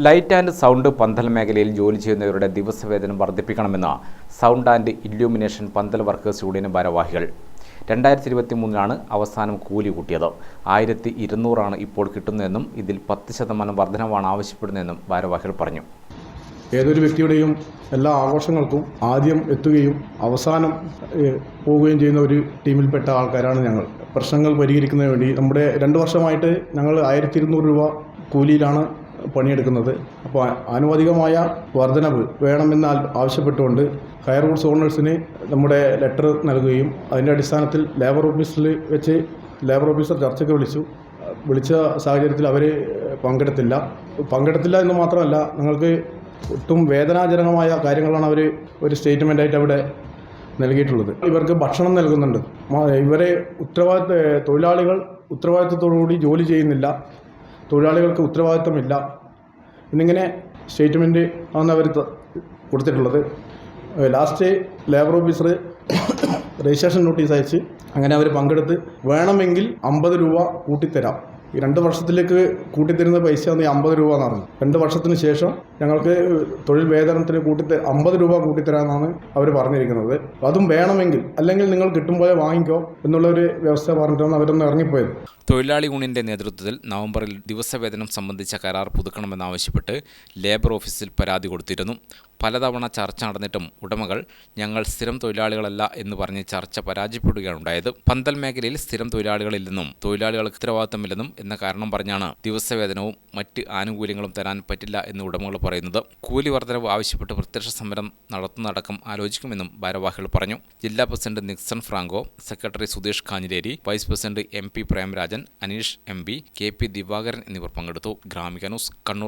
Light and sound പന്തൽ മേഖലയിൽ ജോലി ചെയ്യുന്നവരുടെ ദിവസവേതനം വർദ്ധിപ്പിക്കണമെന്ന് സൗണ്ട് ആൻഡ് ഇല്യൂമിനേഷൻ പന്തൽ വർക്കേഴ്സ് യൂണിയൻ ഭാരവാഹികൾ 2023 അവസാനം കൂലി കൂട്ടിയത് 1200 ഇപ്പോൾ കിട്ടുന്നതെന്നും ഇതിൽ 10% വർധനവാണ് ആവശ്യപ്പെടുന്നതെന്നും ഭാരവാഹികൾ പറഞ്ഞു. ഏതൊരു വ്യക്തിയുടെയും എല്ലാ ആഘോഷങ്ങൾക്കും ആദ്യം എത്തുകയും അവസാനം പോവുകയും ചെയ്യുന്ന ഒരു ടീമിൽപ്പെട്ട ആൾക്കാരാണ് ഞങ്ങൾ. പ്രശ്നങ്ങൾ പരിഹരിക്കുന്നതിന് വേണ്ടി നമ്മുടെ 2 വർഷമായിട്ട് ഞങ്ങൾ 1200 രൂപ കൂലിയിലാണ് പണിയെടുക്കുന്നത്. അപ്പോൾ ആനുപാതികമായ വർധനവ് വേണമെന്ന് ആവശ്യപ്പെട്ടുകൊണ്ട് ഹയർ ഗുഡ്സ് ഓണേഴ്സിന് നമ്മുടെ ലെറ്റർ നൽകുകയും അതിൻ്റെ അടിസ്ഥാനത്തിൽ ലേബർ ഓഫീസിൽ വെച്ച് ലേബർ ഓഫീസർ ചർച്ചയ്ക്ക് വിളിച്ച സാഹചര്യത്തിൽ അവർ പങ്കെടുത്തില്ല എന്ന് മാത്രമല്ല, ഞങ്ങൾക്ക് ഒട്ടും വേദനാജനകമായ കാര്യങ്ങളാണ് അവർ ഒരു സ്റ്റേറ്റ്മെൻറ്റായിട്ട് അവിടെ നൽകിയിട്ടുള്ളത്. ഇവർക്ക് ഭക്ഷണം നൽകുന്നുണ്ട്, ഇവരെ തൊഴിലാളികൾ ഉത്തരവാദിത്തത്തോടുകൂടി ജോലി ചെയ്യുന്നില്ല, തൊഴിലാളികൾക്ക് ഉത്തരവാദിത്തമില്ല എന്നിങ്ങനെ സ്റ്റേറ്റ്മെൻറ്റ് ആണ് അവർ കൊടുത്തിട്ടുള്ളത്. Last labour officer registration notice അയച്ച് അങ്ങനെ അവർ പങ്കെടുത്ത് വേണമെങ്കിൽ 50 രൂപ കൂട്ടിത്തരാം, ഈ 2 വർഷത്തിലേക്ക് കൂട്ടിത്തരുന്ന പൈസ 50 രൂപ എന്നാണ്. 2 വർഷത്തിന് ശേഷം ഞങ്ങൾക്ക് തൊഴിൽ വേതനത്തിന് 50 രൂപ കൂട്ടിത്തരാമെന്നാണ് അവർ പറഞ്ഞിരിക്കുന്നത്. അതും വേണമെങ്കിൽ, അല്ലെങ്കിൽ നിങ്ങൾ കിട്ടുമ്പോൾ വാങ്ങിക്കോ എന്നുള്ളൊരു വ്യവസ്ഥ പറഞ്ഞിട്ടാണ് അവരൊന്ന് ഇറങ്ങിപ്പോയത്. തൊഴിലാളി യൂണിയന്റെ നേതൃത്വത്തിൽ നവംബറിൽ ദിവസവേതനം സംബന്ധിച്ച കരാർ പുതുക്കണമെന്നാവശ്യപ്പെട്ട് ലേബർ ഓഫീസിൽ പരാതി കൊടുത്തിരുന്നു. പലതവണ ചർച്ച നടന്നിട്ടും ഉടമകൾ ഞങ്ങൾ സ്ഥിരം തൊഴിലാളികളല്ല എന്ന് പറഞ്ഞ് ചർച്ച പരാജയപ്പെടുകയാണ് ഉണ്ടായത്. പന്തൽ മേഖലയിൽ സ്ഥിരം തൊഴിലാളികളില്ലെന്നും തൊഴിലാളികൾക്ക് ഉത്തരവാദിത്തമില്ലെന്നും എന്ന കാരണം പറഞ്ഞാണ് ദിവസവേതനവും മറ്റ് ആനുകൂല്യങ്ങളും തരാൻ പറ്റില്ല എന്ന് ഉടമകൾ പറയുന്നത്. കൂലി വർധനവ് ആവശ്യപ്പെട്ട് പ്രത്യക്ഷ സമരം നടത്തുന്നതടക്കം ആലോചിക്കുമെന്നും ഭാരവാഹികൾ പറഞ്ഞു. ജില്ലാ president Nixon Franco, secretary Sudheesh Kanhileri, vice president MP Premrajan, Aneesh MB, KP Divakaran എന്നിവർ പങ്കെടുത്തു. ഗ്രാമിക ന്യൂസ്, കണ്ണൂർ.